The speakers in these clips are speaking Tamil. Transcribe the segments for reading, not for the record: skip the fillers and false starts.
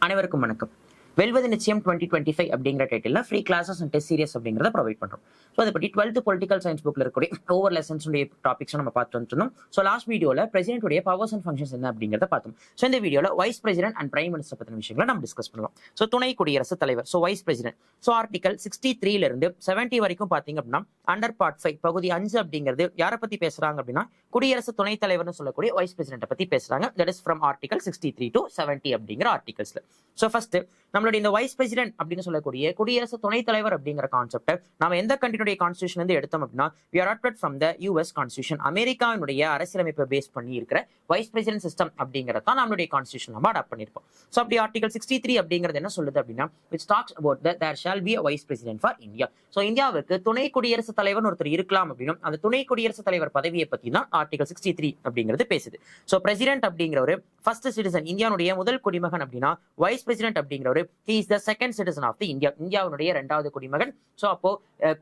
அனைவருக்கும் வணக்கம். வெல்வது நிச்சயம் 2025 அப்படிங்கிற title free classes and test serious அப்படிங்கிறத ப்ரொவைட் பண்றோம். ஸோ அதை பற்றி 12th பொலிட்டிக்கல் சயின்ஸ் புக்ல இருக்கக்கூடிய ஓவர் லெசன்ஸ் டாபிக்ஸ் நம்ம பார்த்து வந்துருந்தோம். ஸோ லாஸ்ட் வீடியோல பிரசிடென்ட் உடைய பவர்ஸ் அண்ட் ஃபங்க்ஷன்ஸ் என்ன அப்படிங்கிறத பார்த்தோம். ஸோ இந்த வீடியோல vice president and prime minister பத்தின விஷயங்களை நம்ம டிஸ்கஸ் பண்ணுவோம். ஸோ துணை குடியரசுத் தலைவர், so vice president. So article 63 இருந்து 70 வரைக்கும் பாத்தீங்க அப்படின்னா அண்டர் பார்ட் 5 பகுதி 5 அப்படிங்கிறது யாரை பத்தி பேசுறாங்க அப்படின்னா குடியரசு துணைத் தலைவர்னு சொல்லக்கூடிய வைஸ் பிரசிடென்ட் பத்தி பேசுறாங்க. That is from article 63 to 70 அப்படிங்கிற ஆர்டிகல்ஸ்ல. ஸோ ஃபர்ஸ்ட் நம்மளுடைய இந்த வைஸ் பிரசிடென்ட் அப்படின்னு சொல்லக்கூடிய குடியரசு துணைத் தலைவர் அப்படிங்கிற கான்செப்ட் நம்ம எந்த கண்ட்ரியுடைய கான்ஸ்டியூஷன் வந்து எடுத்தோம் அப்படின்னா we are adopted from the US constitution. அமெரிக்காவினுடைய அரசியலமைப்பை பேஸ் பண்ணி இருக்கிற வைஸ் பிரசிடென்ட் சிஸ்டம் அப்படிங்கறத தான் நம்மளுடைய கான்ஸ்டியூஷன் நம்ம அடாப்ட் பண்ணிருப்போம். ஸோ அப்படி ஆர்டிகல் 63 அப்படிங்கிறது என்ன சொல்லுது அப்படின்னா which talks about that there shall be a vice president for India. So இந்தியாவுக்கு துணை குடியரசு தலைவர் ஒருத்தர் இருக்கலாம் அப்படின்னா அந்த துணை குடியரசு தலைவர் பதவியை பத்தி தான் ஆர்டிகல் 63 அப்படிங்கிறது பேசுது. ஸோ பிரசிடென்ட் அப்படிங்கிற ஒரு ஃபர்ஸ்ட் சிட்டிசன், இந்தியாவுடைய முதல் குடிமகன் அப்படின்னா வைஸ் பிரசிடென்ட் அப்படிங்கிறவர் he is the second citizen of the India. இந்தியாவுடைய இரண்டாவது குடிமகன். சோ அப்போ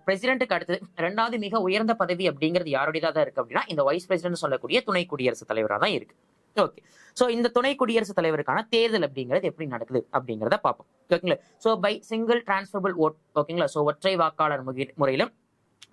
பிரசிடென்ட்டுக்கு அடுத்து இரண்டாவது மிக உயர்ந்த பதவி அப்படிங்கிறது யாருடையதா தான் இருக்கு அப்படின்னா இந்த வைஸ் பிரசிடென்ட் சொல்லக்கூடிய துணை குடியரசுத் தலைவராக தான் இருக்கு. ஓகே, சோ இந்த துணை குடியரசுத் தலைவருக்கான தேர்தல் அப்படிங்கிறது எப்படி நடக்குது அப்படிங்கிறத பார்ப்போம். ஓகேங்களா? So by single transferable vote. ஓகேங்களா? சோ ஒற்றை வாக்காளர் முறையில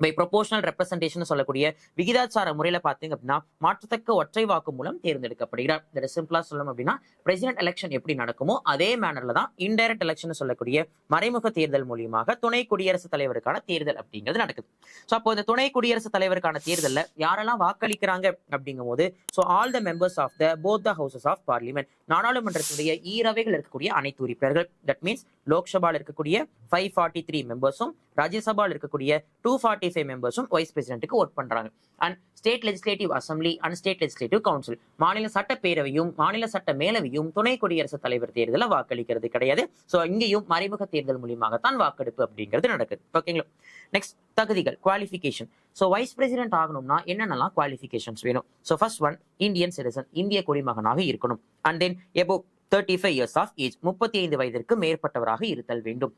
பை ப்ரொபோஷனல் ரெப்ரசன்டேஷன் சொல்லக்கூடிய விகிதாச்சார முறையில பாத்தீங்க அப்படின்னா மாற்றத்தக்க ஒற்றை வாக்கு மூலம் தேர்ந்தெடுக்கப்படுகிறார். இதை சிம்பிளா சொல்லணும் அப்படின்னா பிரசிடென்ட் எலெக்ஷன் எப்படி நடக்குமோ அதே மேனர்ல தான் இன்டைரக்ட் எலெக்ஷன் சொல்லக்கூடிய மறைமுக தேர்தல் மூலியமாக துணை குடியரசுத் தலைவருக்கான தேர்தல் அப்படிங்கிறது நடக்குது. ஸோ அப்போ இந்த துணை குடியரசுத் தலைவருக்கான தேர்தலில் யாரெல்லாம் வாக்களிக்கிறாங்க அப்படிங்கும் போது so all the members of the both the houses of parliament, நாடாளுமன்றத்துடைய ஈரவைகள் இருக்கக்கூடிய அனைத்து உறுப்பினர்கள், தட் மீன்ஸ் லோக்சபால இருக்கக்கூடிய 543 மெம்பர்ஸும் ராஜ்யசபால இருக்கக்கூடிய 245 மெம்பர்ஸும் வைஸ் பிரசிடென்ட்டுக்கு ஓட் பண்றாங்க. And state legislative assembly and state legislative council, மாநில சட்டப்பேரவையும் மாநில சட்ட மேலவையும் துணை குடியரசுத் தலைவர் தேர்தலில் வாக்களிக்கிறது கிடையாது. ஸோ இங்கேயும் மறைமுக தேர்தல் மூலியமாகத்தான் வாக்கெடுப்பு அப்படிங்கிறது நடக்குது. ஓகேங்களா? நெக்ஸ்ட் தகுதிகள், குவாலிஃபிகேஷன். ஸோ வைஸ் பிரசிடென்ட் ஆகணும்னா என்னென்னலாம் குவாலிஃபிகேஷன்ஸ் வேணும்? So first one, Indian citizen, இந்திய குடிமகனாக இருக்கணும். And then above 35 years of age, 35 வயதிற்கு மேற்பட்டவராக இருத்தல் வேண்டும்.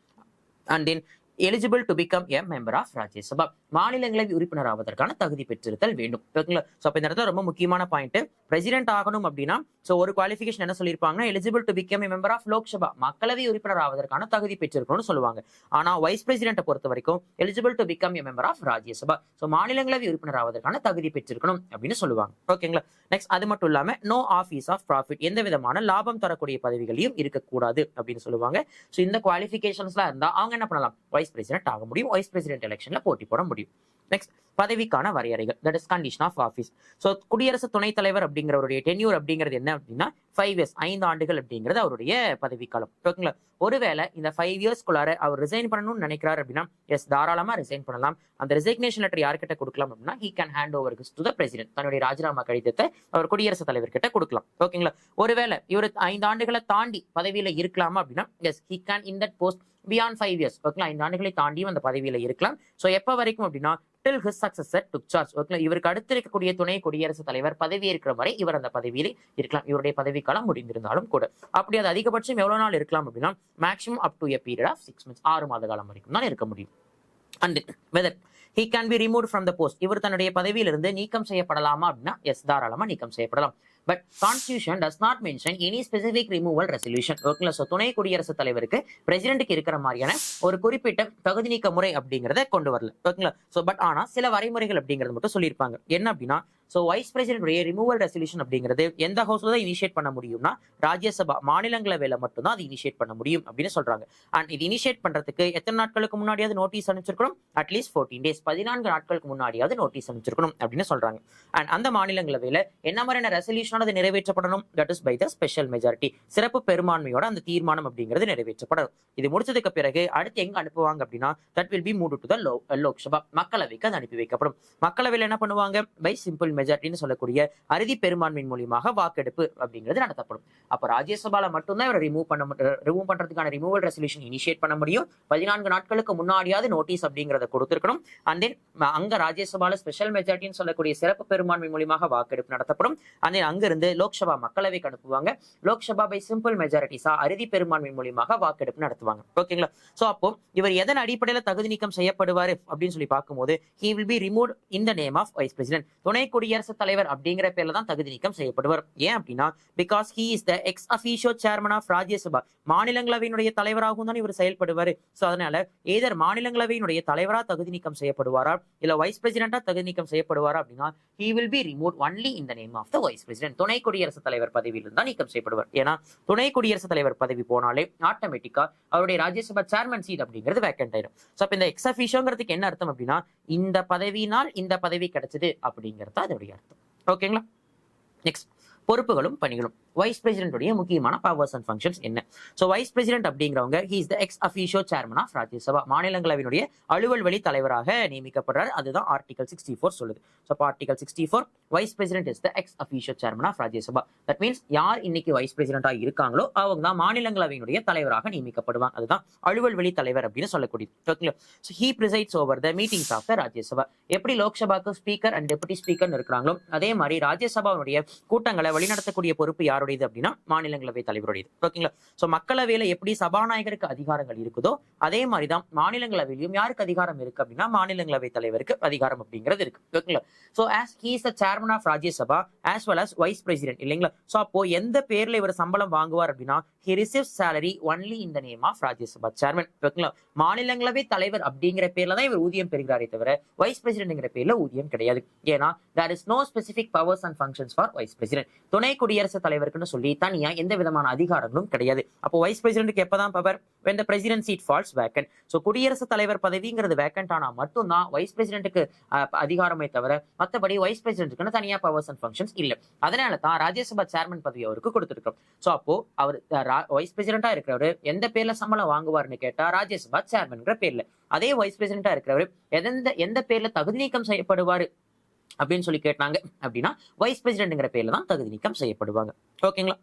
And then eligible to become a member of Rajya Sabha, மாநிலங்களவை உறுப்பினர் ஆவதற்கான தகுதி பெற்றிருத்தல் வேண்டும். ஓகேங்களா? ஸோ அப்போ இந்த இடத்துல ரொம்ப முக்கியமான பாயிண்ட், பிரசிடென்ட் ஆகணும் அப்படின்னா ஸோ ஒரு குவாலிஃபிகேஷன் என்ன சொல்லியிருப்பாங்கன்னா eligible to become a member of Lok Sabha, மக்களவை உறுப்பினர் ஆவதற்கான தகுதி பெற்றிருக்கணும்னு சொல்லுவாங்க. ஆனா வைஸ் பிரசிடென்ட்டை பொறுத்த வரைக்கும் eligible to become a member of Rajya Sabha, so மாநிலங்களவை உறுப்பினர் ஆவதற்கான தகுதி பெற்றிருக்கணும் அப்படின்னு சொல்லுவாங்க. ஓகேங்களா? நெக்ஸ்ட் அது மட்டும் இல்லாம நோ ஆஃபீஸ் ஆஃப் ப்ராஃபிட், எந்த விதமான லாபம் தரக்கூடிய பதவிகளையும் இருக்கக்கூடாது அப்படின்னு சொல்லுவாங்க. ஸோ இந்த குவாலிஃபிகேஷன்ஸ்லாம் இருந்தா அவங்க என்ன பண்ணலாம்? வைஸ் பிரசிடென்ட் ஆக முடியும், வைஸ் பிரசிடென்ட் எலெக்ஷன்ல போட்டி போட முடியும். நெக்ஸ்ட் பதவிக்கான வரையறைகள், that is condition of office. So குடியரசு துணைத் தலைவர் அப்படிங்கிறவருடைய டென்யூர் அப்படிங்கிறது என்ன அப்படின்னா 5 இயர்ஸ், 5 ஆண்டுகள் அப்படிங்கிறது அவருடைய பதவிக்காலம். ஓகேங்களா? ஒருவேளை இந்த 5 இயர்ஸ்க்குள்ளார அவர் ரிசைன் பண்ணணும்னு நினைக்கிறார் அப்படின்னா எஸ் தாராளமா ரிசைன் பண்ணலாம். அந்த ரிசைக்னேஷன் லெட்டர் யார்கிட்ட கொடுக்கலாம் அப்படின்னா he can hand over to the president, தன்னுடைய ராஜினாமா கடிதத்தை அவர் குடியரசுத் தலைவர் கிட்ட கொடுக்கலாம். ஓகேங்களா? ஒருவேளை இவர் 5 ஆண்டுகளை தாண்டி பதவியில இருக்கலாமா அப்படின்னா S he can in that post beyond 5 years. ஓகேங்களா? 5 ஆண்டுகளை தாண்டியும் அந்த பதவியில இருக்கலாம். ஸோ எப்ப வரைக்கும் அப்படின்னா till his successor took charge. ஓகேங்களா? இவருக்கு அடுத்து இருக்கக்கூடிய துணை குடியரசுத் தலைவர் பதவி இருக்கிற வரை இவர் அந்த பதவியில இருக்கலாம். இவருடைய பதவிக்காலம் முடிந்திருந்தாலும் கூட. அப்படி அது அதிகபட்சம் எவ்வளவு நாள் இருக்கலாம் அப்படின்னா maximum up to a period of 6 months, 6 மாத காலம் வரைக்கும் தான் இருக்க முடியும். And whether he can be removed from the post, இவர் தன்னுடைய பதவியிலிருந்து நீக்கம் செய்யப்படலாமா அப்படின்னா எஸ் தாராளமா நீக்கம் செய்யப்படலாம். But constitution does not mention any specific removal resolution. ஓகேங்களா? ஸோ துணை குடியரசுத் தலைவருக்கு பிரசிடென்ட்டுக்கு இருக்கிற மாதிரியான ஒரு குறிப்பிட்ட தகுதி நீக்க முறை அப்படிங்கிறத கொண்டு வரல. ஓகேங்களா? ஸோ பட் ஆனா சில வரைமுறைகள் அப்படிங்கிறது மட்டும் சொல்லியிருப்பாங்க. என்ன அப்படின்னா so vice president removal resolution அப்படிங்கிறது எந்த ஹவுஸ்ல தான் இனிஷியேட் பண்ண முடியும்னா ராஜ்யசபா, மாநிலங்களவையில மட்டும்தான் அது இனிஷியேட் பண்ண முடியும் அப்படின்னு சொல்றாங்க. அண்ட் இது இனிஷியேட் பண்றதுக்கு எத்தனை நாட்களுக்கு முன்னாடியாவது நோட்டீஸ் அனுப்பிச்சிருக்கணும்? அட்லீஸ்ட் 14 days, 14 நாட்களுக்கு முன்னாடியாவது நோட்டீஸ் அனுப்பிச்சிருக்கணும் அப்படின்னு சொல்றாங்க. அண்ட் அந்த மாநிலங்களவையில என்ன மாதிரியான ரெசல்யூஷன் அது நிறைவேற்றப்படணும்? That is by the special majority, சிறப்பு பெரும்பான்மையோட அந்த தீர்மானம் அப்படிங்கிறது நிறைவேற்றப்படும். இது முடிச்சதுக்கு பிறகு அடுத்து எங்க அனுப்புவாங்க அப்படின்னா that will be moved to the Lok Sabha, மக்களவைக்கு அது அனுப்பி வைக்கப்படும். மக்களவையில் என்ன பண்ணுவாங்க? பை சிம்பிள் மெஜாரிட்டின்னு சொல்லக்கூடிய அறுதி பெரும்பான்மையின் மூலியமாக வாக்கெடுப்பு அப்படிங்கிறது நடத்தப்படும். அப்ப ராஜ்யசபால மட்டும்தான் இவரை ரிமூவ் பண்றதுக்கான ரிமூவல் ரெசல்யூஷன் இனிஷியேட் பண்ண முடியும். 14 நாட்களுக்கு முன்னாடியாவது நோட்டீஸ் அப்படிங்கிறத கொடுத்திருக்கணும். அண்ட் தென் அங்க ராஜ்யசபால ஸ்பெஷல் மெஜாரிட்டின்னு சொல்லக்கூடிய சிறப்பு பெரும்பான்மை மூலியமாக வாக்கெடுப்பு நடத்தப்படும். அண்ட் தென் அங்க இருந்து லோக்சபா மக்களவைக்கு அனுப்புவாங்க. லோக்சபா பை சிம்பிள் மெஜாரிட்டிஸா அறுதி பெரும்பான்மை மூலியமாக வாக்கெடுப்பு நடத்துவாங்க. ஓகேங்களா? சோ அப்போ இவர் எதன் அடிப்படையில தகுதி நீக்கம் செய்யப்படுவாரு அப்படின்னு சொல்லி பார்க்கும்போது he will be removed in the name of vice president. துணை குடியரசுத் தலைவர் அப்படிங்கிற பேர்ல தான் தகுதி நீக்கம் செய்யப்படுவார். ஏன் அப்படின்னா because he is the ex officio chairman of Rajya Sabha, மாநிலங்களவையினுடைய தலைவராகவும் தான் இவர் செயல்படுவாரு. சோ அதனால ஏதர் மாநிலங்களவையினுடைய தலைவரா தகுதி நீக்கம் செய்யப்படுவாரா இல்ல வைஸ் பிரசிடென்டா தகுதி நீக்கம் செய்யப்படுவாரா அப்படின்னா he will be removed only in the name of the vice president. துணை குடியரசுத் தலைவர் பதவியிலிருந்து தான் நீக்கம் செய்யப்படுவார். ஏன்னா துணை குடியரசுத் தலைவர் பதவி போனாலே ஆட்டோமேட்டிக்கா அவருடைய ராஜ்யசபா சேர்மன் சீட் அப்படிங்கிறது வேக்கன்ட் ஆயிடும். சோ அப்ப இந்த எக்ஸ் அஃபிஷியோங்கிறதுக்கு என்ன அர்த்தம் அப்படின்னா இந்த பதவியினால் இந்த பதவி கிடைச்சது அப்படிங்கிறது அதோடைய அர்த்தம். ஓகேங்களா? நெக்ஸ்ட், பொறுப்புகளும் பணிகளும். வைஸ் பிரசிடென்ட்டுடைய முக்கியமான பவர்ஸ் அண்ட் ஃபங்க்ஷன்ஸ் என்ன? சோ வைஸ் பிரசிடென்ட் அப்படிங்கிறவங்க he is the ex officio chairman of Rajya Sabha, மாநிலங்களவையினுடைய அலுவல் வழி தலைவராக நியமிக்கப்படுறார். அதுதான் ஆர்டிகல் 64 சொல்லுது. So article 64 vice president is the ex officio chairman of Rajya Sabha. That means யார் இன்னைக்கு வைஸ் பிரசிடென்டா இருக்காங்களோ அவங்க தான் மாநிலங்களவையினுடைய தலைவராக நியமிக்கப்படுவாங்க. அதுதான் அலுவல் வழி தலைவர் அப்படின்னு சொல்லக்கூடியது. ஓகேங்களா? So he presides over the meetings of the Rajya Sabha. எப்படி லோக்சபாக்கு ஸ்பீக்கர் அண்ட் டெபுட்டி ஸ்பீக்கர் இருக்கிறாங்களோ அதே மாதிரி ராஜ்யசபாவுடைய கூட்டங்களை வழிநடத்தக்கூடிய பொறுப்பு யாருடையது அப்படின்னா மாநிலங்களவை தலைவருடையது. ஓகேங்களா? சோ மக்களவையில எப்படி சபாநாயகருக்கு அதிகாரங்கள் இருக்குதோ அதே மாதிரிதான் மாநிலங்களவையிலும் யாருக்கு அதிகாரம் இருக்கு அப்படின்னா மாநிலங்களவை தலைவருக்கு அதிகாரம் அப்படிங்கிறது இருக்கு. ஓகேங்களா? So as he is the chairman of Rajya Sabha as well as vice president இல்லைங்களா? சோ அப்போ எந்த பேர்ல இவர் சம்பளம் வாங்குவார் அப்படின்னா he receives salary only in the name of Rajya Sabha chairman. ஓகேங்களா? மாநிலங்களவை தலைவர் அப்படிங்கிற பேர்ல தான் இவர் ஊதியம் பெறுகிறாரே தவிர வைஸ் பிரசிடென்ட்ங்கிற பேர்ல ஊதியம் கிடையாது. ஏன்னா there is no specific powers and functions for vice president. துணை குடியரசுத் தலைவருக்குன்னு சொல்லி தனியா எந்த விதமான அதிகாரங்களும் கிடையாது. அப்போ வைஸ் பிரசிடென்ட்க்கு எப்பதான் power? when the president seat falls vacant. So குடியரசுத் தலைவர் பதவிங்கிறது வேக்கன்ட் ஆனா மட்டும்தான் வைஸ் பிரசிடென்ட்க்கு அதிகாரமே தவிர மத்தபடி வைஸ் பிரசிடென்ட்க்கு தனியா பவர்ஸ் அண்ட் ஃபங்க்ஷன்ஸ் இல்ல. அதனால தான் ராஜ்யசபா சேர்மன் பதவி அவருக்கு கொடுத்திருக்கோம். சோ அப்போ அவர் வைஸ் பிரசிடென்டா இருக்கிறவரு எந்த பேர்ல சம்பளம் வாங்குவார்னு கேட்டா ராஜ்யசபா சேர்மன்ங்கிற பேர்ல. அதே வைஸ் பிரசிடென்டா இருக்கிறவரு எந்த பேர்ல தகுதி நீக்கம் செய்யப்படுவாரு அப்படின்னு சொல்லி கேட்டாங்க அப்படின்னா வைஸ் பிரசிடென்ட்ங்கிற பேர்ல தான் தகுதி நீக்கம் செய்யப்படுவாங்க. ஓகேங்களா?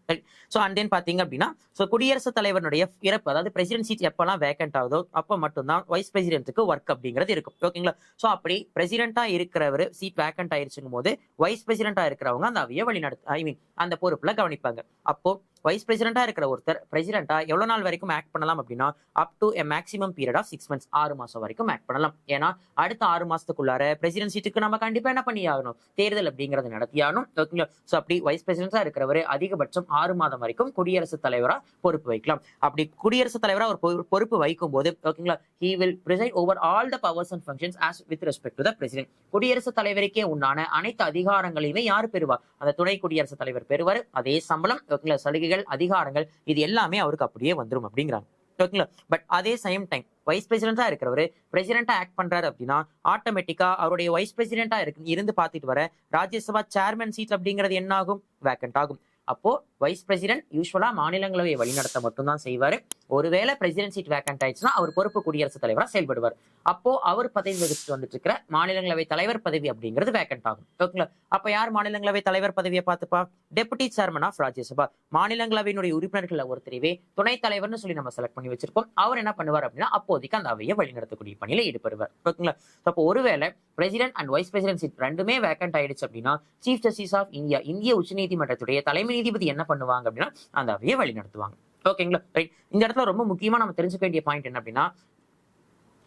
சோ அண்ட் தென் பாத்தீங்க அப்படின்னா சோ குடியரசுத் தலைவருடைய இறப்பு, அதாவது பிரசிடென்ட் சீட் எப்பெல்லாம் வேக்கன்ட் ஆகுதோ அப்ப மட்டும்தான் வைஸ் பிரசிடென்ட்டுக்கு ஒர்க் அப்படிங்கிறது இருக்கும். ஓகேங்களா? சோ அப்படி பிரசிடென்டா இருக்கிறவர் சீட் வேக்கன்ட் ஆயிருச்சுங்கும் போது வைஸ் பிரசிடென்டா இருக்கிறவங்க அந்த அவையை வழிநடத்த அந்த பொறுப்புல கவனிப்பாங்க. அப்போ வைஸ் பிரசிடென்டா இருக்கிற ஒருத்தர் பிரசிடென்டா எவ்வளவு நாள் வரைக்கும் ஆக்ட் பண்ணலாம் அப்படின்னா up to a maximum period of 6 months, 6 மாசம் வரைக்கும் ஆக்ட் பண்ணலாம். ஏன்னா அடுத்த 6 மாசத்துக்குள்ளார பிரசிடென்ட் சீட்டுக்கு நம்ம கண்டிப்பா என்ன பண்ணி ஆகணும்? தேர்தல் அப்படிங்கறத நடத்தி ஆகணும். ஓகேங்களா? சோ அப்படி வைஸ் பிரசிடென்டா இருக்கிறவரு அதிகபட்சம் 6 மாதம் வரைக்கும் குடியரசுத் தலைவரா பொறுப்பு வைக்கலாம். அப்படி குடியரசுத் தலைவரா ஒரு பொறுப்பு வைக்கும் போது ஓகேங்களா he will preside over all the powers and functions as with respect to the president. குடியரசுத் தலைவருக்கே உண்டான அனைத்து அதிகாரங்களையுமே யார் பெறுவா? அந்த துணை குடியரசுத் தலைவர் பெறுவார். அதே சம்பளம், ஓகேங்களா, சலுகைகள், அதிகாரங்கள் இது எல்லாமே அவருக்கு அப்படியே வந்துரும் அப்படிங்கிறாங்க. ஓகேங்களா? பட் அதே சேம் டைம் வைஸ் பிரசிடென்டா இருக்கிறவரு பிரசிடென்டா ஆக்ட் பண்றாரு அப்படின்னா ஆட்டோமேட்டிக்கா அவருடைய வைஸ் பிரசிடென்டா இருந்து பார்த்துட்டு வர ராஜ்யசபா சேர்மன் சீட் அப்படிங்கிறது என்ன ஆகும்? வேக்கன்ட் ஆகும். அப்போ வைஸ் பிரசிடென்ட் யூஸ்வலா மாநிலங்களவையை வழிநடத்த மட்டும்தான் செய்வாரு. ஒருவேளை பிரசிடென்ட் சீட் வேக்கன்ட் ஆயிடுச்சுன்னா அவர் பொறுப்பு குடியரசுத் தலைவரா செயல்படுவார். அப்போ அவர் பதவி வகிச்சுட்டு வந்துட்டு இருக்கிற மாநிலங்களவை தலைவர் பதவி அப்படிங்கிறது வேக்கன்ட் ஆகும். ஓகேங்களா? அப்ப யார் மாநிலங்களவை தலைவர் பதவியை பார்த்துப்பா? டெபுட்டி சேர்மன் ஆஃப் ராஜ்யசபா, மாநிலங்களவையினுடைய உறுப்பினர்கள் ஒருத்தரவே துணைத் தலைவர்னு சொல்லி நம்ம செலக்ட் பண்ணி வச்சிருப்போம். அவர் என்ன பண்ணுவார் அப்படின்னா அப்போதைக்கு அந்த அவையை வழிநடத்தக்கூடிய பணியில ஈடுபடுவார். ஓகேங்களா? அப்போ ஒருவேளை president and vice president seat ரெண்டுமே வேக்கன்ட் ஆயிடுச்சு அப்படின்னா சீஃப் ஜஸ்டிஸ் ஆஃப் இந்தியா, இந்திய உச்சநீதிமன்றத்துடைய தலைமை நீதிபதி என்ன பண்ணுவாங்க அப்படின்னா அந்த அவையை வழி நடத்துவாங்க. ஓகேங்களா? ரைட். இந்த இடத்துல ரொம்ப முக்கியமா நம்ம தெரிஞ்சுக்க வேண்டிய பாயிண்ட் என்ன அப்படின்னா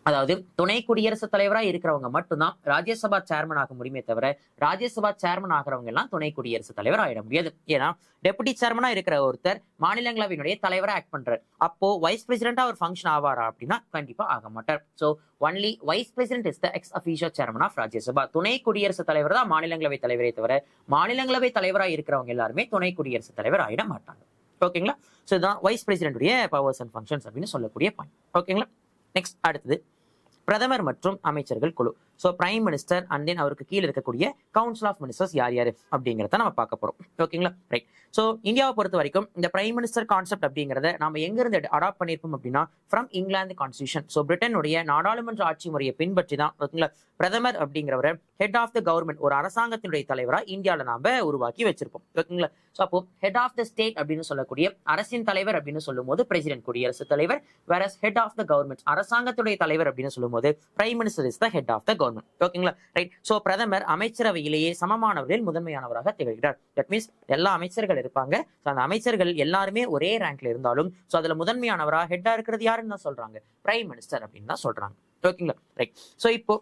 அதாவது துணை குடியரசுத் தலைவரா இருக்கிறவங்க மட்டும்தான் ராஜ்யசபா சேர்மன் ஆக முடியுமே தவிர ராஜ்யசபா சேர்மன் ஆகிறவங்க எல்லாம் துணை குடியரசுத் தலைவர் ஆயிட முடியாது. ஏன்னா டெபுட்டி சேர்மனா இருக்கிற ஒருத்தர் மாநிலங்களவையினுடைய தலைவரா ஆக்ட் பண்றாரு. அப்போ வைஸ் பிரசிடென்டா ஒரு ஃபங்க்ஷன் ஆவாரா அப்படின்னா கண்டிப்பா ஆக மாட்டார். So only vice president is the ex officio chairman of Rajya Sabha. துணை குடியரசுத் தலைவர் தான் மாநிலங்களவை தலைவரே தவிர மாநிலங்களவை தலைவரா இருக்கிறவங்க எல்லாருமே துணை குடியரசுத் தலைவர் ஆயிட மாட்டாங்க. ஓகேங்களா? சோ இதுதான் வைஸ் பிரசிடென்ட்டுடைய பவர்ஸ் அண்ட் ஃபங்க்ஷன்ஸ் அப்படின்னு சொல்லக்கூடிய பாயிண்ட். ஓகேங்களா? நெக்ஸ்ட், அடுத்தது பிரதமர் மற்றும் அமைச்சர்கள் குழு. So prime minister and then அவருக்கு கீழே இருக்கக்கூடிய கவுன்சில் ஆஃப் மினிஸ்டர்ஸ் யார் யாரு அப்படிங்கிறத நம்ம பார்க்க போறோம். ஓகேங்களா? ரைட். சோ இந்தியாவை பொறுத்த வரைக்கும் இந்த பிரைம் மினிஸ்டர் கான்செப்ட் அப்படிங்கிறத நம்ம எங்க இருந்து அடாப்ட் பண்ணிருப்போம் அப்படின்னா ஃப்ரம் இங்கிலாந்து கான்ஸ்டியூஷன். சோ பிரிட்டனுடைய நாடாளுமன்ற ஆட்சி முறையை பின்பற்றி தான் ஓகேங்களா பிரதமர் அப்படிங்கிறவரை ஹெட் ஆஃப் த கவர்மெண்ட், ஒரு அரசாங்கத்தினுடைய தலைவரா இந்தியாவில நாம உருவாக்கி வச்சிருப்போம். ஓகேங்களா? சோ அப்போ ஹெட் ஆஃப் த ஸ்டேட் அப்படின்னு சொல்லக்கூடிய அரசின் தலைவர் அப்படின்னு சொல்லும் போது பிரசிடென்ட் குடியரசுத் தலைவர், whereas head of the government அரசாங்கத்துடைய தலைவர் அப்படின்னு சொல்லும் போது prime minister is the head of the government. ஓகேங்களா, ரைட். சோ பிரதமர் அமைச்சரவையிலேயே சமமானவர்களில் முதன்மையானவராக திகழ்கிறார். தட் மீன்ஸ் எல்லா அமைச்சர்கள் இருப்பாங்க. அந்த அமைச்சர்கள் எல்லாருமே ஒரே ரேங்க்ல இருந்தாலும் சோ அதுல முதன்மையானவரா ஹெட்டா இருக்கிறது யாருன்னு தான் சொல்றாங்க, பிரைம் மினிஸ்டர் அப்படின்னு தான் சொல்றாங்க. ஓகேங்களா, ரைட். சோ இப்போ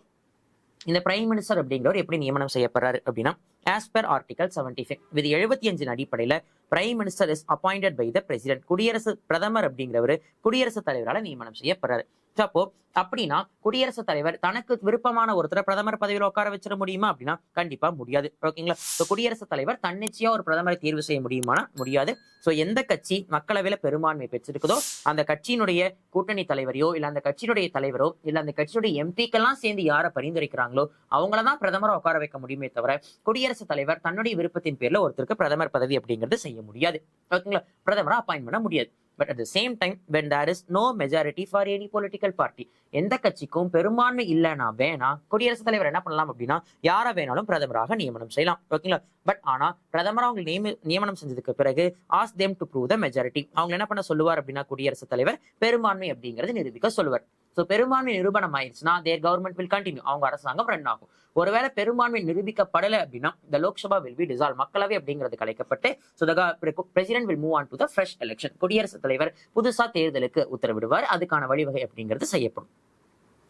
இந்த பிரைம் மினிஸ்டர் அப்படிங்கிறவர் எப்படி நியமனம் செய்யப்படுறாரு அப்படின்னா, ஆஸ் பர் ஆர்டிகல் 75 விதி 75 அடிப்படையில prime minister is appointed by the president. பிரதமர் அப்படிங்கிறவர் குடியரசுத் தலைவரால் நியமனம் செய்யப்படுறாரு. அப்போ அப்படின்னா குடியரசுத் தலைவர் தனக்கு விருப்பமான ஒருத்தரை பிரதமர் பதவியில் உட்கார வச்சிட முடியுமா அப்படின்னா கண்டிப்பா முடியாது. ஓகேங்களா, குடியரசுத் தலைவர் தன்னிச்சையா ஒரு பிரதமரை தேர்வு செய்ய முடியுமா? முடியாது. சோ எந்த கட்சி மக்களவையில பெரும்பான்மை பெற்றிருக்குதோ அந்த கட்சியினுடைய கூட்டணி தலைவரையோ இல்ல அந்த கட்சியினுடைய தலைவரோ இல்ல அந்த கட்சியுடைய எம்பிக்கெல்லாம் சேர்ந்து யாரை பரிந்துரைக்கிறாங்களோ அவங்களதான் பிரதமரை உட்கார வைக்க முடியுமே தவிர குடியரசுத் தலைவர் தன்னுடைய விருப்பத்தின் பேர்ல ஒருத்தருக்கு பிரதமர் பதவி அப்படிங்கிறது செய்ய முடியாது. ஓகேங்களா, பிரதமரா அப்பாயின்ட் பண்ண முடியாது. But at the same time, when there is no majority for any political party, எந்த கட்சிக்கும் பெரும்பான்மை இல்லைன்னா வேணா குடியரசுத் தலைவர் என்ன பண்ணலாம் அப்படின்னா யாரை வேணாலும் பிரதமராக நியமனம் செய்யலாம். ஓகேங்களா, பட் ஆனா பிரதமர் அவங்க நியமனம் செஞ்சதுக்கு பிறகு ask them to prove the majority. அவங்க என்ன பண்ண சொல்லுவார் அப்படின்னா குடியரசுத் தலைவர் பெரும்பான்மை அப்படிங்கறது நிரூபிக்க சொல்லுவார். சோ பெரும்பான்மை நிரூபணம் ஆயிடுச்சுன்னா தேர் கவர்மெண்ட் வில் கண்டினியூ, அவங்க அரசாங்கம் ரன் ஆகும். ஒருவேளை பெரும்பான்மை நிரூபிக்கப்படலை அப்படின்னா the Lok Sabha will be dissolved, மக்களவை அப்படிங்கிறது கலைக்கப்பட்டு so the president will move on to the fresh election. குடியரசுத் தலைவர் புதுசா தேர்தலுக்கு உத்தரவிடுவார். அதுக்கான வழிவகை அப்படிங்கிறது செய்யப்படும்.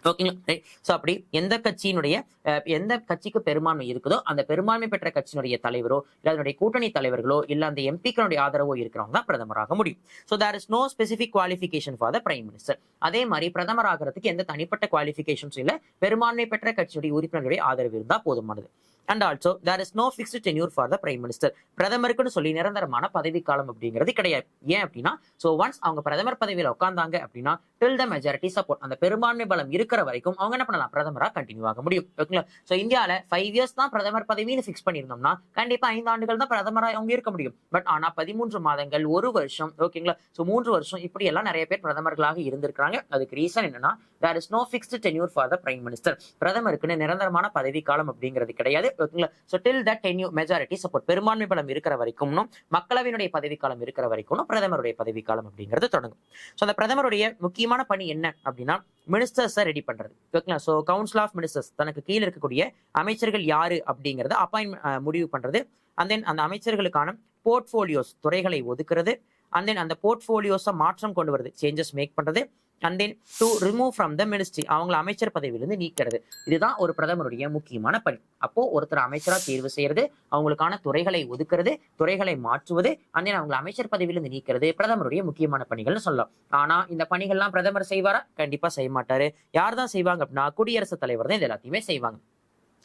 ஓகேங்களா, ரைட். சோ அப்படி எந்த கட்சிக்கு பெரும்பான்மை இருக்குதோ அந்த பெரும்பான்மை பெற்ற கட்சியினுடைய தலைவரோ இல்ல அதனுடைய கூட்டணி தலைவர்களோ இல்ல அந்த எம்பிக்களுடைய ஆதரவோ இருக்கிறவங்க தான் பிரதமராக முடியும். So there is no specific qualification for the prime minister. அதே மாதிரி பிரதமர் ஆகிறதுக்கு எந்த தனிப்பட்ட குவாலிஃபிகேஷன்ஸ் இல்ல, பெரும்பான்மை பெற்ற கட்சியுடைய உறுப்பினர்களுடைய ஆதரவு இருந்தா போதுமானது. And also there is no fixed tenure for the prime minister. பிரதமருக்குன்னு சொல்லி நிரந்தரமான பதவி காலம் அப்படிங்கிறது கிடையாது. ஏன் அப்படின்னா சோ ஒன்ஸ் அவங்க பிரதமர் பதவியில உட்கார்ந்தாங்க அப்படின்னா டில் த மெஜாரிட்டி சப்போர்ட், அந்த பெரும்பான்மை பலம் இருக்கிற வரைக்கும் அவங்க என்ன பண்ணலாம், பிரதமரா கண்டினியூ ஆக முடியும். ஓகேங்களா, சோ இந்தியால 5 இயர்ஸ் தான் பிரதமர் பதவின்னு ஃபிக்ஸ் பண்ணியிருந்தோம்னா கண்டிப்பா 5 ஆண்டுகள் தான் பிரதமரா அவங்க இருக்க முடியும். பட் ஆனா 13 மாதங்கள், 1 வருஷம், ஓகேங்களா, சோ 3 வருஷம் இப்படி எல்லாம் நிறைய பேர் பிரதமர்களாக இருந்திருக்காங்க. அதுக்கு ரீசன் என்னன்னா there is no fixed tenure for the prime minister. பிரதமருக்குன்னு நிரந்தரமான பதவி காலம் அப்படிங்கிறது கிடையாது. ஓகேங்களா, so till that tenure majority support, பெரும்பான்மை பலம் இருக்கிற வரைக்கும் மக்களவையினுடைய பதவி காலம் இருக்கிற வரைக்கும் பிரதமருடைய பதவி காலம் அப்படிங்கிறது தொடங்கும். சோ அந்த பிரதமருடைய முக்கியமான பணி என்ன அப்படின்னா மினிஸ்டர்ஸை ரெடி பண்றது. ஓகேங்களா, சோ கவுன்சில் ஆஃப் மினிஸ்டர்ஸ் தனக்கு கீழே இருக்கக்கூடிய அமைச்சர்கள் யாரு அப்படிங்கறத அப்பாயின்மெண்ட் முடிவு பண்றது. அண்ட் தென் அந்த அமைச்சர்களுக்கான போர்ட்போலியோஸ் துறைகளை ஒதுக்குறது. அண்ட் தென் அந்த போர்ட்போலியோஸை மாற்றம் கொண்டு வருது, சேஞ்சஸ் மேக் பண்றது. And then to remove from the ministry, அவங்களை அமைச்சர் பதவியிலிருந்து நீக்கிறது. இதுதான் ஒரு பிரதமருடைய முக்கியமான பணி. அப்போ ஒருத்தர் அமைச்சரா தேர்வு செய்யறது, அவங்களுக்கான துறைகளை ஒதுக்குறது, துறைகளை மாற்றுவது, அண்ட் தென் அவங்களை அமைச்சர் பதவியிலிருந்து நீக்கிறது பிரதமருடைய முக்கியமான பணிகள்னு சொல்லலாம். ஆனா இந்த பணிகள்லாம் பிரதமர் செய்வாரா? கண்டிப்பா செய்ய மாட்டாரு. யார் தான் செய்வாங்க அப்படின்னா குடியரசுத் தலைவர் தான் இது எல்லாத்தையுமே செய்வாங்க.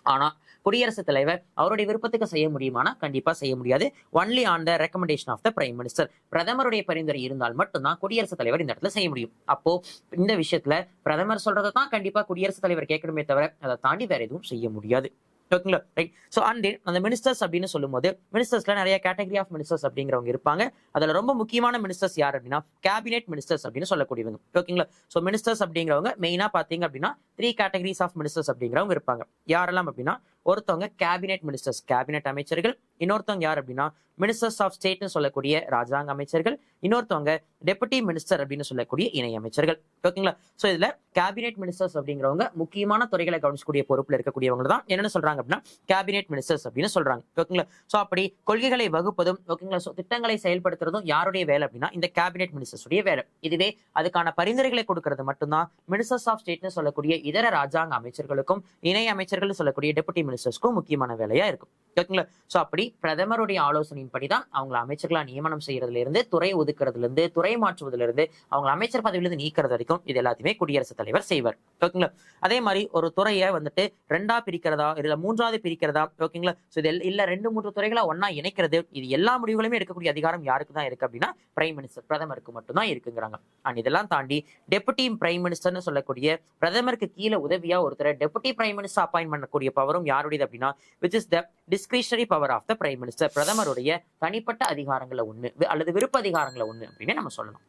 ஆனா குடியரசுத் தலைவர் அவருடைய விருப்பத்துக்கு செய்ய முடியுமானா கண்டிப்பா செய்ய முடியாது. Only on the recommendation of the prime minister. பிரதமருடைய பரிந்துரை இருந்தால் மட்டும்தான் குடியரசுத் தலைவர் இந்த இடத்துல செய்ய முடியும். அப்போ இந்த விஷயத்துல பிரதமர் சொல்றதை தான் கண்டிப்பா குடியரசுத் தலைவர் கேட்கணுமே தவிர அதை தாண்டி வேற எதுவும் செய்ய முடியாது. ஓகேங்களா, ரைட். சோ அண்ட் அந்த மினிஸ்டர்ஸ் அப்படின்னு சொல்லும் போது மினிஸ்டர்ஸ்ல நிறைய கேட்டகரி ஆஃப் மினிஸ்டர்ஸ் அப்படிங்கிறவங்க இருப்பாங்க. அதுல ரொம்ப முக்கியமான மினிஸ்டர்ஸ் யார் அப்படின்னா கேபினெட் மினிஸ்டர்ஸ் அப்படின்னு சொல்லக்கூடியவங்க. ஓகேங்களா, சோ மினிஸ்டர்ஸ் அப்படிங்கிறவங்க மெயினா பாத்தீங்க அப்படின்னா 3 கேட்டகரிஸ் ஆஃப் மினிஸ்டர்ஸ் அப்படிங்கிறவங்க இருப்பாங்க. யாரெல்லாம் அப்படின்னா ஒருத்தவங்க கேபினெட் மினிஸ்டர்ஸ், கேபினெட் அமைச்சர்கள். இன்னொருத்தவங்க யார் அப்படின்னா மினிஸ்டர்ஸ் ஆஃப் ஸ்டேட்னு சொல்லக்கூடிய ராஜாங்க அமைச்சர்கள். இன்னொருத்தவங்க டெபுட்டி மினிஸ்டர் அப்படின்னு சொல்லக்கூடிய இணை அமைச்சர்கள். ஓகேங்களா, சோ இதுல கேபினெட் மினிஸ்டர்ஸ் அப்படிங்கிறவங்க முக்கியமான துறைகளை கவனிக்கக்கூடிய பொறுப்புல இருக்கக்கூடியவங்க தான் என்னன்னு சொல்றாங்க அப்படின்னா கேபினெட் மினிஸ்டர்ஸ் அப்படின்னு சொல்றாங்க. ஓகேங்களா, சோ அப்படி கொள்கைகளை வகுப்பதும் ஓகேங்களா சோ திட்டங்களை செயல்படுத்துறதும் யாருடைய வேலை அப்படின்னா இந்த கேபினெட் மினிஸ்டர்ஸ் உடைய வேலை. இதுவே அதுக்கான பரிந்துரைகளை கொடுக்கறது மட்டும்தான் மினிஸ்டர்ஸ் ஆஃப் ஸ்டேட்னு சொல்லக்கூடிய இதர ராஜாங்க அமைச்சர்களுக்கும் இணை அமைச்சர்கள் சொல்லக்கூடிய டெபுட்டி மினிஸ்டர்ஸ்க்கும் முக்கியமான வேலையா இருக்கும். ஓகேங்களா, சோ அப்படி பிரதமருடைய ஆலோசனையின் படிதான் அவங்களை அமைச்சர்களா நியமனம் செய்யறதுல இருந்து, துறை ஒதுக்குறதுல இருந்து, துறை மாற்றுவதிலிருந்து இருந்து, அவங்க அமைச்சர் பதவியிலிருந்து நீக்கிறது வரைக்கும் இது எல்லாத்தையுமே குடியரசுத் தலைவர் செய்வார். ஓகேங்களா, அதே மாதிரி ஒரு துறையை வந்துட்டு 2ஆ பிரிக்கிறதா இல்ல 3ஆவது பிரிக்கிறதா, ஓகேங்களா, சோ இது இல்ல 2-3 துறைகளா ஒன்னா இணைக்கிறது, இது எல்லா முடிவுகளுமே எடுக்கக்கூடிய அதிகாரம் யாருக்கு தான் இருக்கு அப்படின்னா பிரைம் மினிஸ்டர், பிரதமருக்கு மட்டும் தான் இருக்குங்கிறாங்க. அண்ட் இதெல்லாம் தாண்டி டெபுட்டி பிரைம் மினிஸ்டர்னு சொல்லக்கூடிய பிரதமருக்கு கீழே உதவியா ஒருத்தர் டெபுட்டி பிரைம் மினிஸ்டர் அப்பாயின்ட் பண்ணக்கூடிய பவரும் யாருடையது அப்படின்னா which is the discretionary power of the prime minister. பிரதமருடைய தனிப்பட்ட அதிகாரங்களை ஒண்ணு அல்லது விருப்ப அதிகாரங்களை ஒண்ணு அப்படின்னு நம்ம சொல்லணும்.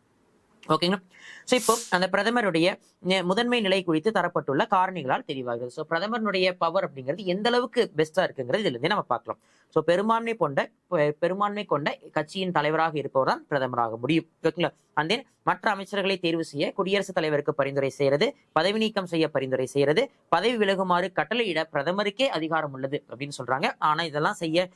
ஓகேங்களா. ஸோ இப்போ அந்த பிரதமருடைய முதன்மை நிலை குறித்து தரப்பட்டுள்ள காரணிகளால் தெளிவாகுது. ஸோ பிரதமருடைய பவர் அப்படிங்கிறது எந்த அளவுக்கு பெஸ்டா இருக்குங்கிறது இதுல இருந்தே நம்ம பார்க்கலாம். ஸோ பெரும்பான்மை கொண்ட கட்சியின் தலைவராக இருப்பவர் தான் பிரதமராக முடியும். ஓகேங்களா. அண்ட் தென் மற்ற அமைச்சர்களை தேர்வு செய்ய குடியரசுத் தலைவருக்கு பரிந்துரை செய்யறது, பதவி நீக்கம் செய்ய பரிந்துரை செய்யறது, பதவி விலகுமாறு கட்டளையிட பிரதமருக்கே அதிகாரம் உள்ளது அப்படின்னு சொல்றாங்க. ஆனா இதெல்லாம் செய்ய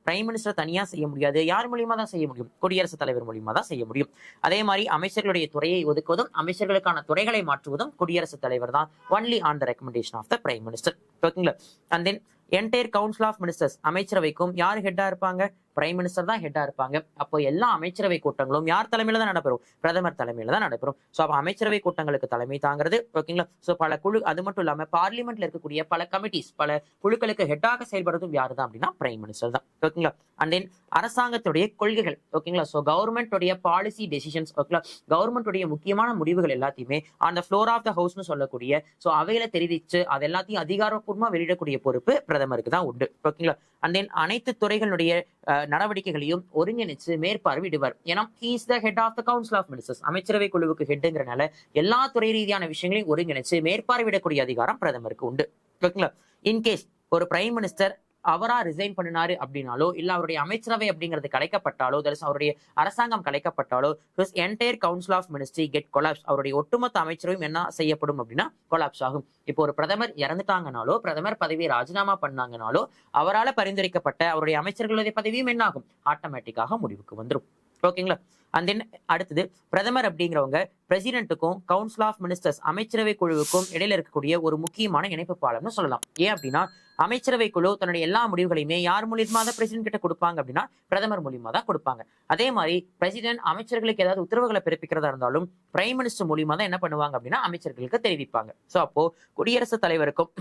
பிரைம் மினிஸ்டர் தனியா செய்ய முடியாது. யார் மூலியமா தான் செய்ய முடியும்? குடியரசுத் தலைவர் மூலியமா தான் செய்ய முடியும். அதே மாதிரி அமைச்சர்களுடைய துறையை ஒதுக்குவதும் அமைச்சர்களுக்கான துறைகளை மாற்றுவதும் குடியரசுத் தலைவர் தான், only on the recommendation of the prime minister. ஓகேங்களா. And then entire council of ministers, அமைச்சரவைக்கும் யார் ஹெட்டா இருப்பாங்க? பிரைம் மினிஸ்டர் தான் ஹெட்டா இருப்பாங்க. அப்போ எல்லா அமைச்சரவை கூட்டங்களும் யார் தலைமையில தான் நடைபெறும்? பிரதமர் தலைமையில தான் நடைபெறும். ஸோ அப்போ அமைச்சரவை கூட்டங்களுக்கு தலைமை தாங்கிறது. ஓகேங்களா. ஸோ பல குழு, அது மட்டும் இல்லாம பார்லிமெண்ட்ல இருக்கக்கூடிய பல கமிட்டிஸ், பல குழுக்களுக்கு ஹெட்டாக செயல்படுறதும் யாரு தான் அப்படின்னா பிரைம் மினிஸ்டர் தான். ஓகேங்களா. அண்ட் தென் அரசாங்கத்துடைய கொள்கைகள், ஓகேங்களா. ஸோ கவர்மெண்ட்டுடைய பாலிசி டெசிஷன்ஸ், ஓகேங்களா, கவர்மெண்ட்டுடைய முக்கியமான முடிவுகள் எல்லாத்தையுமே அந்த ஃப்ளோர் ஆஃப் த ஹவுஸ்னு சொல்லக்கூடிய ஸோ அவையில தெரிவிச்சு அது எல்லாத்தையும் அதிகாரப்பூர்வமா வெளியிடக்கூடிய பொறுப்பு பிரதமருக்கு தான் உண்டு. ஓகேங்களா. அண்ட் தென் அனைத்து துறைகளுடைய நடவடிக்கைகளையும் ஒருங்கிணைச்சு மேற்பார்வையிடுவார். ஏன்னா he is the head of the council of ministers, அமைச்சரவை குழுவுக்கு ஹெட்ங்கிறனால எல்லா துறை ரீதியான விஷயங்களையும் ஒருங்கிணைச்சு மேற்பார்வையிடக்கூடிய அதிகாரம் பிரதமருக்கு உண்டு. ஓகேங்களா. இன்கேஸ் ஒரு பிரைம் மினிஸ்டர் அவரா ரிசைன் பண்ணினாரு அப்படின்னாலோ, இல்ல அவருடைய அமைச்சரவை அப்படிங்கிறது கலைக்கப்பட்டாலோ, அவருடைய அரசாங்கம் கலைக்கப்பட்டாலோ, entire council of ministry get collapse, அவருடைய ஒட்டுமொத்த அமைச்சரவையும் என்ன செய்யப்படும் அப்படின்னா கொலாப்ஸ் ஆகும். இப்போ ஒரு பிரதமர் இறந்துட்டாங்கனாலோ, பிரதமர் பதவியை ராஜினாமா பண்ணாங்கனாலோ, அவரால் பரிந்துரைக்கப்பட்ட அவருடைய அமைச்சர்களுடைய பதவியும் என்ன ஆகும்? ஆட்டோமேட்டிக்காக முடிவுக்கு வந்துடும். ஓகேங்களா. அண்ட் தென் அடுத்தது பிரதமர் அப்படிங்கிறவங்க பிரசிடென்ட்டுக்கும் கவுன்சில் ஆஃப் மினிஸ்டர்ஸ் அமைச்சரவை குழுவுக்கும் இடையில இருக்கக்கூடிய ஒரு முக்கியமான இணைப்பு பாலம்னு சொல்லலாம். ஏன் அப்படின்னா அமைச்சரவை குழு தன்னுடைய எல்லா முடிவுகளையுமே யார் மூலியமா தான் பிரசிடென்ட் கிட்ட கொடுப்பாங்க அப்படின்னா பிரதமர் மூலியமா தான் கொடுப்பாங்க. அதே மாதிரி பிரசிடென்ட் அமைச்சர்களுக்கு ஏதாவது உத்தரவுகளை பிறப்பிக்கிறதா இருந்தாலும் பிரைம் மினிஸ்டர் மூலியமா தான் என்ன பண்ணுவாங்க அப்படின்னா அமைச்சர்களுக்கு தெரிவிப்பாங்க. ஸோ அப்போ குடியரசுத் தலைவருக்கும்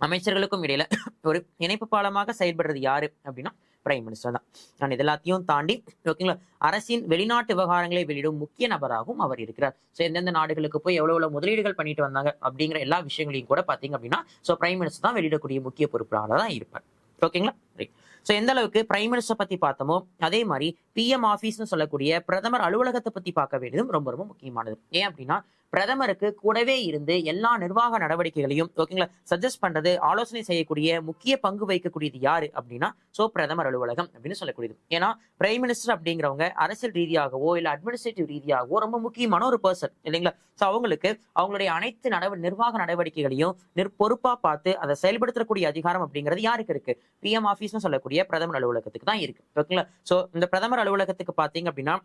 அமைச்சர்களுக்கும் இடையில ஒரு இணைப்பு பாலமாக செயல்படுறது யாரு அப்படின்னா பிரைம் மினிஸ்டர் தான். நான் இதெல்லாத்தையும் தாண்டி ஓகேங்களா அரசின் வெளிநாட்டு விவகாரங்களை வெளியிடும் முக்கிய நபராகவும் அவர் இருக்கிறார். ஸோ எந்தெந்த நாடுகளுக்கு போய் எவ்வளவு முதலீடுகள் பண்ணிட்டு வந்தாங்க அப்படிங்கிற எல்லா விஷயங்களையும் கூட பாத்தீங்க அப்படின்னா ஸோ பிரைம் மினிஸ்டர் தான் வெளியிடக்கூடிய முக்கிய பொறுப்பாளராக தான் இருப்பார். ஓகேங்களா. ரைட். ஸோ எந்த அளவுக்கு பிரைம் மினிஸ்டர் பத்தி பார்த்தோமோ அதே மாதிரி பிஎம் ஆபீஸ்னு சொல்லக்கூடிய பிரதமர் அலுவலகத்தை பத்தி பார்க்க வேண்டியதும் ரொம்ப ரொம்ப முக்கியமானது. ஏன் அப்படின்னா பிரதமருக்கு கூடவே இருந்து எல்லா நிர்வாக நடவடிக்கைகளையும் ஓகேங்களா சஜஸ்ட் பண்றது, ஆலோசனை செய்யக்கூடிய முக்கிய பங்கு வகிக்கக்கூடியது யாரு அப்படின்னா சோ பிரதமர் அலுவலகம் அப்படின்னு சொல்லக்கூடியது. ஏன்னா பிரைம் மினிஸ்டர் அப்படிங்கிறவங்க அரசியல் ரீதியாகவோ இல்ல அட்மினிஸ்ட்ரேட்டிவ் ரீதியாகவோ ரொம்ப முக்கியமான ஒரு பர்சன் இல்லைங்களா. ஸோ அவங்களுக்கு அவங்களுடைய அனைத்து நிர்வாக நடவடிக்கைகளையும் பொறுப்பா பார்த்து அதை செயல்படுத்தக்கூடிய அதிகாரம் அப்படிங்கிறது யாருக்கு இருக்கு? பிஎம் ஆபீஸ்னு சொல்லக்கூடிய பிரதமர் அலுவலகத்துக்கு தான் இருக்கு. ஓகேங்களா. சோ இந்த பிரதமர் அலுவலகத்துக்கு பாத்தீங்க அப்படின்னா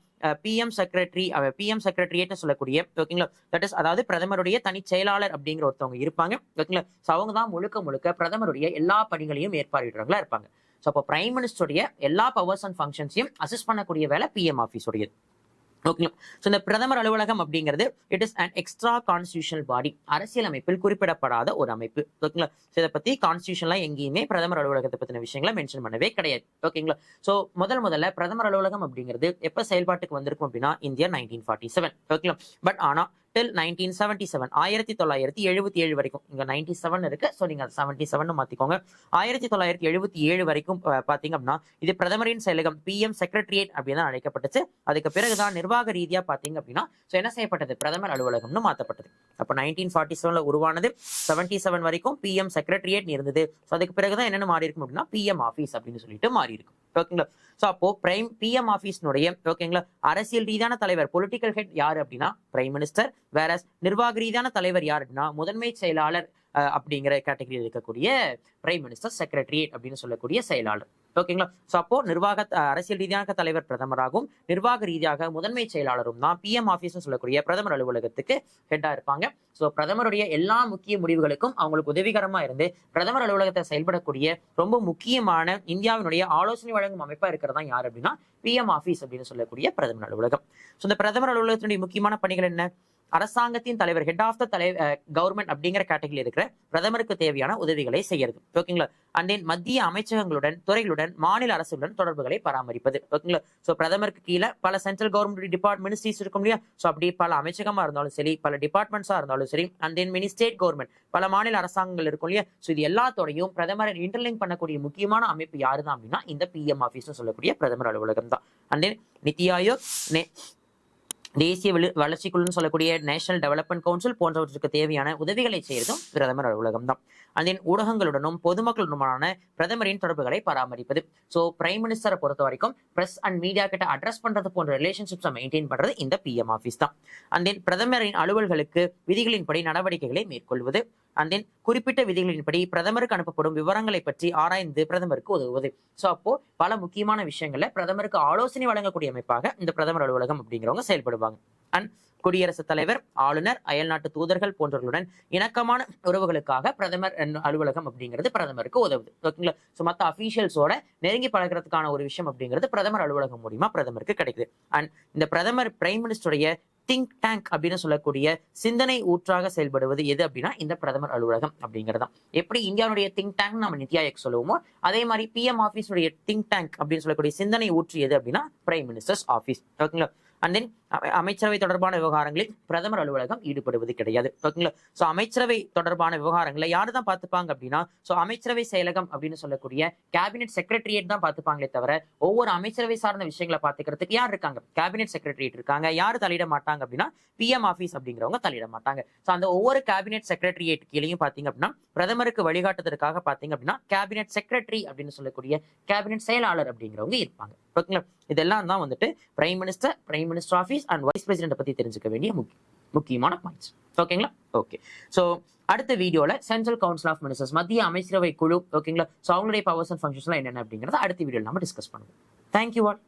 பிஎம் செக்ரட்டரியேட்னு சொல்லக்கூடிய ஓகேங்களா தட் இஸ் அதாவது பிரதமருடைய தனி செயலாளர் அப்படிங்கிற ஒருத்தவங்க இருப்பாங்க. ஓகேங்களா. சோ அவங்க தான் முழுக்க பிரதமருடைய எல்லா பணிகளையும் மேற்பார்வையிடுறவங்களா இருப்பாங்க. சோ அப்போ பிரைம் மினிஸ்டருடைய எல்லா பவர்ஸ் அண்ட் ஃபங்க்ஷன்ஸையும் அசிஸ்ட் பண்ணக்கூடிய வேலை பிஎம் ஆபீஸ் உடையது. ஓகேங்களா. ஸோ இந்த பிரதமர் அலுவலகம் அப்படிங்கிறது it is an extra constitutional பாடி, அரசியல் அமைப்பில் குறிப்பிடப்படாத ஒரு அமைப்பு. ஓகேங்களா. ஸோ இதை பத்தி கான்ஸ்டியூஷன்லாம் எங்கேயுமே பிரதமர் அலுவலகத்தை பத்தின விஷயங்களை மென்ஷன் பண்ணவே கிடையாது. ஓகேங்களா. ஸோ முதல்ல பிரதமர் அலுவலகம் அப்படிங்கிறது எப்ப செயல்பாட்டுக்கு வந்திருக்கும் அப்படின்னா இந்தியா 1947. ஓகேங்களா. பட் ஆனா till 1977 1977 வரைக்கும் இங்க 97 இருக்கு. ஸோ நீங்க 77 மாத்திக்கோங்க. 1977 வரைக்கும் பாத்தீங்க அப்படின்னா இது பிரதமரின் செயலகம் பிஎம் செக்ரட்டரியேட் அப்படின்னு தான் அழைக்கப்பட்டுச்சு. அதுக்கு பிறகுதான் நிர்வாக ரீதியா பாத்தீங்க அப்படின்னா ஸோ என்ன செய்யப்பட்டது? பிரதமர் அலுவலகம்னு மாத்தப்பட்டது. அப்ப 1947 உருவானது. 77 வரைக்கும் பிஎம் செக்ரட்டரியேட் இருந்தது. ஸோ அதுக்கு பிறகுதான் என்னென்ன மாறி இருக்கும் அப்படின்னா பிஎம் ஆபீஸ் அப்படின்னு சொல்லிட்டு மாறி இருக்கும். ஓகேங்களா. சோ அப்போ பிஎம் ஆபீஸ்னுடைய ஓகேங்களா அரசியல் ரீதியான தலைவர் பொலிட்டிக்கல் ஹெட் யாரு அப்படின்னா பிரைம் மினிஸ்டர். வேற நிர்வாக ரீதியான தலைவர் யார் அப்படின்னா முதன்மை செயலாளர் அப்படிங்கிற கேட்டகரியில் இருக்கக்கூடிய பிரைம் மினிஸ்டர் செக்ரட்டரியேட் அப்படின்னு சொல்லக்கூடிய செயலாளர். ஓகேங்களா. சோ அப்போ அரசியல் ரீதியான தலைவர் பிரதமராகவும் நிர்வாக ரீதியாக முதன்மை செயலாளரும் தான் பிஎம் ஆபீஸ் சொல்லக்கூடிய பிரதமர் அலுவலகத்துக்கு ஹெட்டா இருப்பாங்க. சோ பிரதமருடைய எல்லா முக்கிய முடிவுகளுக்கும் அவங்களுக்கு உதவிகரமா இருந்து பிரதமர் அலுவலகத்தை செயல்படக்கூடிய ரொம்ப முக்கியமான இந்தியாவினுடைய ஆலோசனை வழங்கும் அமைப்பா இருக்கிறதா யார் அப்படின்னா பிஎம் ஆபீஸ் அப்படின்னு சொல்லக்கூடிய பிரதமர் அலுவலகம். சோ இந்த பிரதமர் அலுவலகத்தினுடைய முக்கியமான பணிகள் என்ன? அரசாங்கத்தின் தலைவர் ஹெட் ஆஃப் த கவர்மெண்ட் அப்படிங்கிற கேட்டகரியில் இருக்கிற பிரதமருக்கு தேவையான உதவிகளை செய்யறது. ஓகேங்களா. அண்ட் தென் மத்திய அமைச்சகங்களுடன் துறைகளுடன் மாநில அரசுடன் தொடர்புகளை பராமரிப்பது. ஓகேங்களா. சோ பிரதமருக்கு கீழே பல சென்ட்ரல் கவர்மெண்ட் மினிஸ்ட்ரிஸ் இருக்கும் இல்லையா. சோ அப்படி பல அமைச்சகமா இருந்தாலும் சரி, பல டிபார்ட்மெண்ட்ஸா இருந்தாலும் சரி, and then mini state government பல மாநில அரசாங்கங்கள் இருக்கும் இல்லையா. சோ இது எல்லாத்தோடையும் பிரதமரை இன்டர்லிங்க் பண்ணக்கூடிய முக்கியமான அமைப்பு யாருதான் அப்படின்னா இந்த பிஎம் ஆபீஸ் சொல்லக்கூடிய பிரதமர் அலுவலகம் தான். அண்ட் தென் நித்தி ஆயோக் தேசிய வளர்ச்சிக்குழுன்னு சொல்லக்கூடிய நேஷனல் டெவலப்மெண்ட் கவுன்சில் போன்றவற்றுக்கு தேவையான உதவிகளை செய்யறதும் பிரதமர் அலுவலகம் தான். அதன் ஊடகங்களுடனும் பொதுமக்களுடனுமான பிரதமரின் தொடர்புகளை பராமரிப்பது. ஸோ பிரைம் மினிஸ்டரை பொறுத்த வரைக்கும் பிரஸ் அண்ட் மீடியா கிட்ட அட்ரஸ் பண்றது போன்ற ரிலேஷன்ஷிப்ஸை மெயின்டைன் பண்றது இந்த பிஎம் ஆஃபீஸ் தான். அண்ட் தென் பிரதமரின் அலுவல்களுக்கு விதிகளின்படி நடவடிக்கைகளை மேற்கொள்வது. அண்ட் தென் குறிப்பிட்ட விதிகளின்படி பிரதமருக்கு அனுப்பப்படும் விவரங்களை பற்றி ஆராய்ந்து பிரதமருக்கு உதவுவது. ஸோ அப்போ பல முக்கியமான விஷயங்கள்ல பிரதமருக்கு ஆலோசனை வழங்கக்கூடிய அமைப்பாக இந்த பிரதமர் அலுவலகம் அப்படிங்கிறவங்க செயல்படுவாங்க. அண்ட் குடியரசுத் தலைவர், ஆளுநர், அயல்நாட்டு தூதர்கள் போன்றவர்களுடன் இணக்கமான உறவுகளுக்காக பிரதமர் அலுவலகம் அப்படிங்கிறது பிரதமருக்கு உதவுது. ஓகேங்களா? ஸோ மற்ற அஃபீஷியல்ஸோட நெருங்கி பழகிறதுக்கான ஒரு விஷயம் அப்படிங்கிறது பிரதமர் அலுவலகம் மூலியமா பிரதமருக்கு கிடைக்குது. அண்ட் இந்த பிரதமர் பிரைம் மினிஸ்டருடைய திங்க் டேங்க் அப்படின்னு சொல்லக்கூடிய சிந்தனை ஊற்றாக செயல்படுவது எது அப்படின்னா இந்த பிரதமர் அலுவலகம் அப்படிங்கிறதான். எப்படி இந்தியாவுடைய திங்க் டேங்க் நம்ம நித்தி ஆயோக் சொல்லுவோமோ அதே மாதிரி பிஎம் ஆஃபீஸுடைய திங்க் டேங்க் அப்படின்னு சொல்லக்கூடிய சிந்தனை ஊற்று எது அப்படின்னா பிரைம் மினிஸ்டர்ஸ் ஆஃபீஸ். ஓகேங்களா? அண்ட் தென் அமைச்சரவை தொடர்பான விவகாரங்களில் பிரதமர் அலுவலகம் ஈடுபடுவது கிடையாது. ஓகேங்களா? ஸோ அமைச்சரவை தொடர்பான விவகாரங்களை யாரு தான் பார்த்துப்பாங்க அப்படின்னா ஸோ அமைச்சரவை செயலகம் அப்படின்னு சொல்லக்கூடிய கேபினெட் செக்ரட்டரியேட் தான் பார்த்துப்பாங்களே தவிர ஒவ்வொரு அமைச்சரவை சார்ந்த விஷயங்களை பார்த்துக்கிறதுக்கு யார் இருக்காங்க? கேபினெட் செக்ரட்டரியேட் இருக்காங்க. யாரு தலையிட மாட்டாங்க அப்படின்னா பிஎம் ஆஃபீஸ் அப்படிங்கிறவங்க தலையிட மாட்டாங்க. ஸோ அந்த ஒவ்வொரு கேபினெட் செக்ரட்டரியேட் கீழேயும் பார்த்தீங்க அப்படின்னா பிரதமருக்கு வழிகாட்டுவதற்காக பார்த்தீங்க அப்படின்னா கேபினெட் செக்ரட்டரி அப்படின்னு சொல்லக்கூடிய கேபினெட் செயலாளர் அப்படிங்கிறவங்க இருப்பாங்க. ஓகேங்களா? இதெல்லாம் தான் வந்துட்டு prime minister office and vice president பத்தி தெரிஞ்சுக்க வேண்டிய முக்கியமான பாயிண்ட்ஸ். ஓகேங்களா? ஓகே. ஸோ அடுத்த வீடியோல சென்ட்ரல் கவுன்சில் ஆஃப் மினிஸ்டர்ஸ், மத்திய அமைச்சரவை குழு, ஓகேங்களா? ஸோ அவங்களுடைய பவர்ஸ் அண்ட் ஃபங்க்ஷன்ஸ்லாம் என்னென்ன அப்படிங்கிறத அடுத்த வீடியோல நம்ம டிஸ்கஸ் பண்ணுவோம். Thank you all.